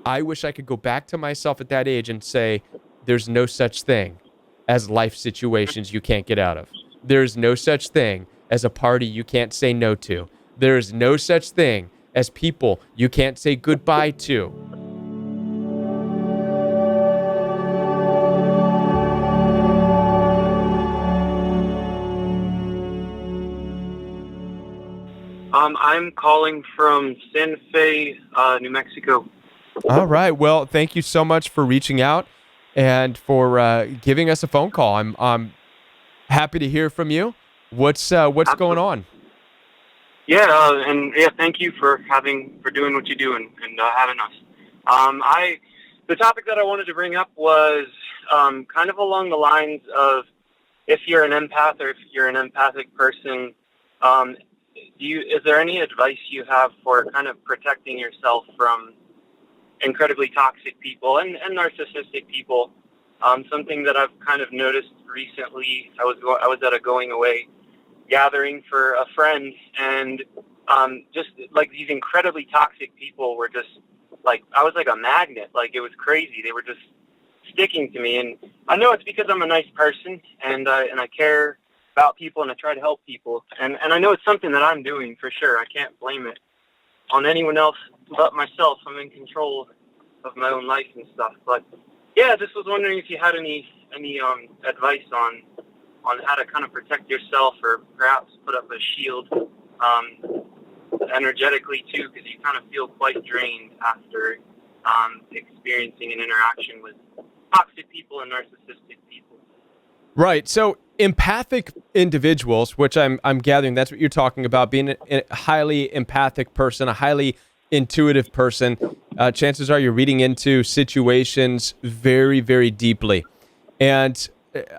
I wish I could go back to myself at that age and say, there's no such thing as life situations you can't get out of. There's no such thing as a party you can't say no to. There's no such thing as people you can't say goodbye to. I'm calling from Santa Fe, New Mexico. All right. Well, thank you so much for reaching out and for giving us a phone call. I'm happy to hear from you. What's going on? Thank you for doing what you do and having us. The topic that I wanted to bring up was kind of along the lines of if you're an empath or if you're an empathic person. Is there any advice you have for kind of protecting yourself from incredibly toxic people and narcissistic people? Something that I've kind of noticed recently, I was at a going away gathering for a friend, and just like these incredibly toxic people were just like, I was like a magnet. Like, it was crazy. They were just sticking to me, and I know it's because I'm a nice person and I care about people and I try to help people, and I know it's something that I'm doing for sure. I can't blame it on anyone else but myself. I'm in control of my own life and stuff. But yeah, just was wondering if you had any advice on how to kind of protect yourself, or perhaps put up a shield energetically too, because you kind of feel quite drained after experiencing an interaction with toxic people and narcissistic people. Right. So empathic individuals, which I'm gathering that's what you're talking about, being a highly empathic person, a highly intuitive person, chances are you're reading into situations very, very deeply. And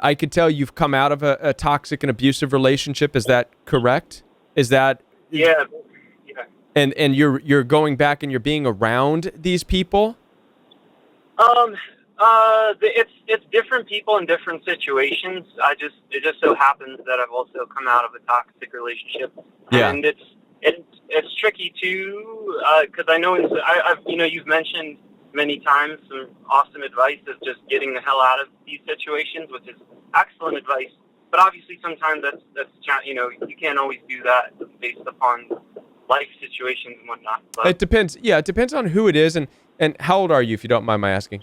I could tell you've come out of a toxic and abusive relationship. Is that correct? Is that... Yeah. And you're going back and you're being around these people? It's different people in different situations. It just so happens that I've also come out of a toxic relationship, and it's tricky too, because I know I've you've mentioned many times some awesome advice of just getting the hell out of these situations, which is excellent advice. But obviously, sometimes that's you can't always do that based upon life situations and whatnot. But it depends. Yeah, it depends on who it is, and how old are you, if you don't mind my asking?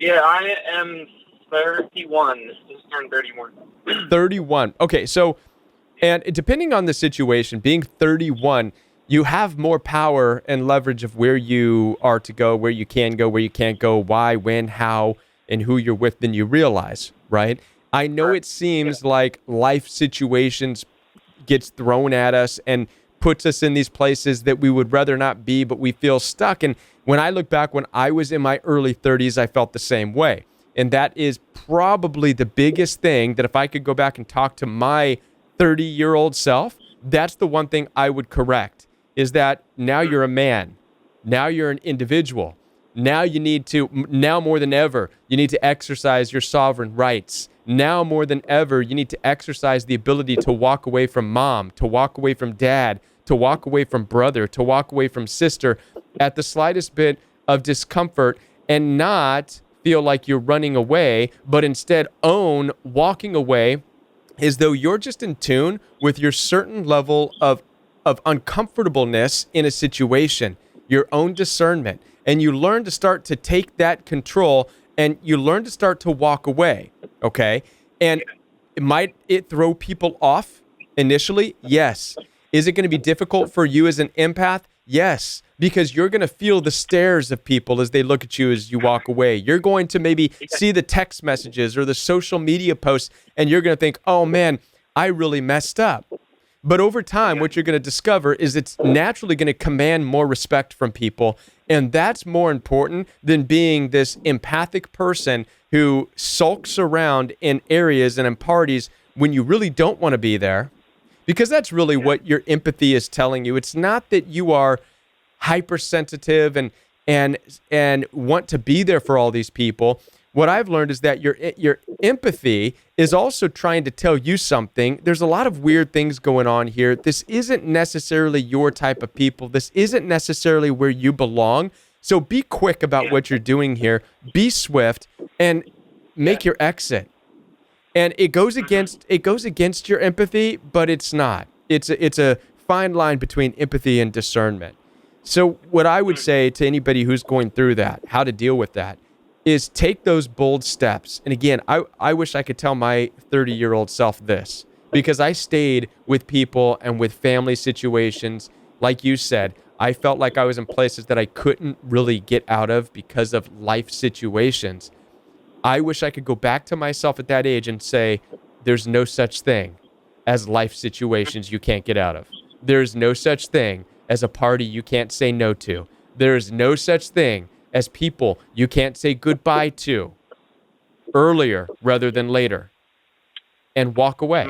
Yeah, I am 31. Just turned 31. 31. Okay, so, and depending on the situation, being 31, you have more power and leverage of where you are to go, where you can go, where you can't go, why, when, how, and who you're with than you realize, right? I know it seems like life situations gets thrown at us and puts us in these places that we would rather not be, but we feel stuck. And when I look back, when I was in my early 30s, I felt the same way. And that is probably the biggest thing that if I could go back and talk to my 30-year-old self, that's the one thing I would correct, is that now you're a man. Now you're an individual. Now more than ever, you need to exercise your sovereign rights. Now more than ever, you need to exercise the ability to walk away from mom, to walk away from dad, to walk away from brother, to walk away from sister at the slightest bit of discomfort, and not feel like you're running away, but instead own walking away as though you're just in tune with your certain level of uncomfortableness in a situation, your own discernment. And you learn to start to take that control, and you learn to start to walk away, okay? And might it throw people off initially? Yes. Is it going to be difficult for you as an empath? Yes, because you're going to feel the stares of people as they look at you as you walk away. You're going to maybe see the text messages or the social media posts, and you're going to think, oh man, I really messed up. But over time, what you're going to discover is it's naturally going to command more respect from people. And that's more important than being this empathic person who sulks around in areas and in parties when you really don't want to be there. Because that's really what your empathy is telling you. It's not that you are hypersensitive and want to be there for all these people. What I've learned is that your empathy is also trying to tell you something. There's a lot of weird things going on here. This isn't necessarily your type of people. This isn't necessarily where you belong, So be quick about what you're doing here. Be swift and make your exit. And it goes against your empathy, but it's not. It's a fine line between empathy and discernment. So what I would say to anybody who's going through that, how to deal with that, is take those bold steps. And again, I wish I could tell my 30-year-old self this, because I stayed with people and with family situations. Like you said, I felt like I was in places that I couldn't really get out of because of life situations. I wish I could go back to myself at that age and say, there's no such thing as life situations you can't get out of. There's no such thing as a party you can't say no to. There's no such thing as people you can't say goodbye to earlier rather than later, and walk away,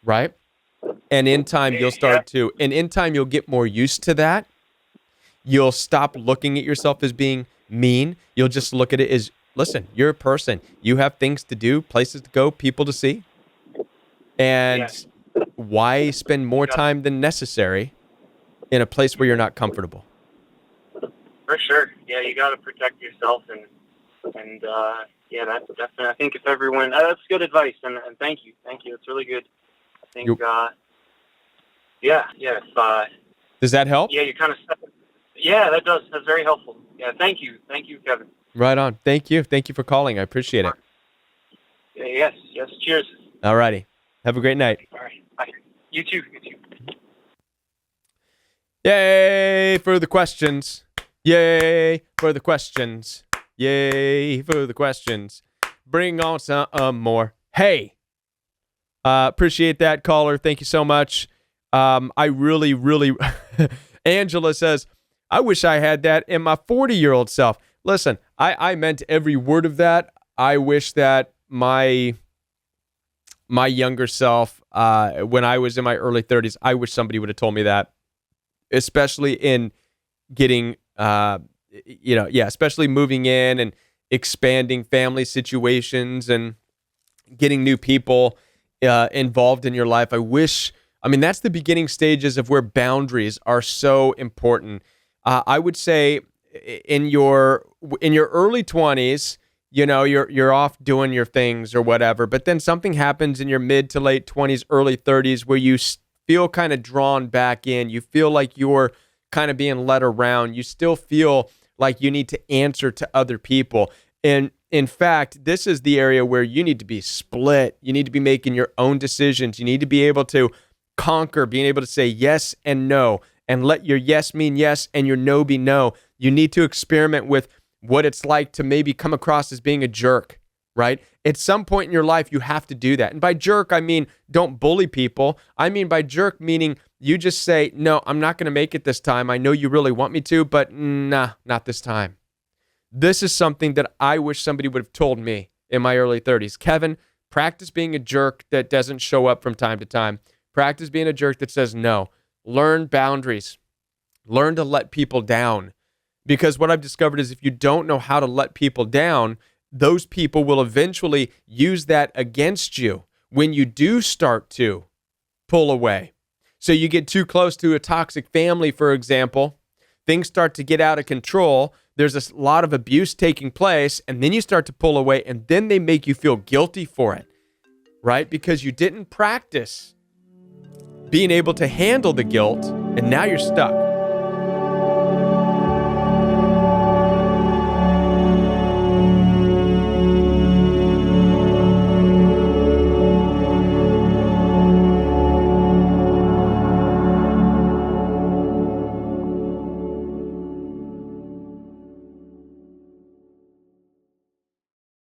right? And in time, you'll you'll get more used to that. You'll stop looking at yourself as being mean. You'll just look at it as, listen, you're a person. You have things to do, places to go, people to see. And why spend more time than necessary in a place where you're not comfortable? For sure. Yeah, you got to protect yourself. And that's definitely, I think if everyone, that's good advice. And thank you. It's really good. I think, does that help? Yeah, you kind of, that does. That's very helpful. Yeah, thank you, Kevin. Right on. Thank you for calling. I appreciate it. Yes. Cheers. All righty. Have a great night. All right. Bye. You too. Yay for the questions. Yay for the questions. Yay for the questions. Bring on some more. Hey. Appreciate that, caller. Thank you so much. I really, really... Angela says, I wish I had that in my 40-year-old self. Listen, I meant every word of that. I wish that my younger self, when I was in my early 30s, I wish somebody would have told me that, especially in getting, especially moving in and expanding family situations and getting new people involved in your life. That's the beginning stages of where boundaries are so important. I would say in your early 20s, you're off doing your things or whatever, but then something happens in your mid to late 20s, early 30s where you feel kind of drawn back in. You feel like you're kind of being led around. You still feel like you need to answer to other people. And in fact, this is the area where you need to be split. You need to be making your own decisions. You need to be able to conquer, being able to say yes and no, and let your yes mean yes and your no be no. You need to experiment with what it's like to maybe come across as being a jerk, right? At some point in your life, you have to do that. And by jerk, I mean, don't bully people. I mean by jerk, meaning you just say, no, I'm not going to make it this time. I know you really want me to, but nah, not this time. This is something that I wish somebody would have told me in my early 30s. Kevin, practice being a jerk that doesn't show up from time to time. Practice being a jerk that says no. Learn boundaries. Learn to let people down. Because what I've discovered is if you don't know how to let people down, those people will eventually use that against you when you do start to pull away. So you get too close to a toxic family, for example, things start to get out of control. There's a lot of abuse taking place, and then you start to pull away, and then they make you feel guilty for it, right? Because you didn't practice being able to handle the guilt, and now you're stuck.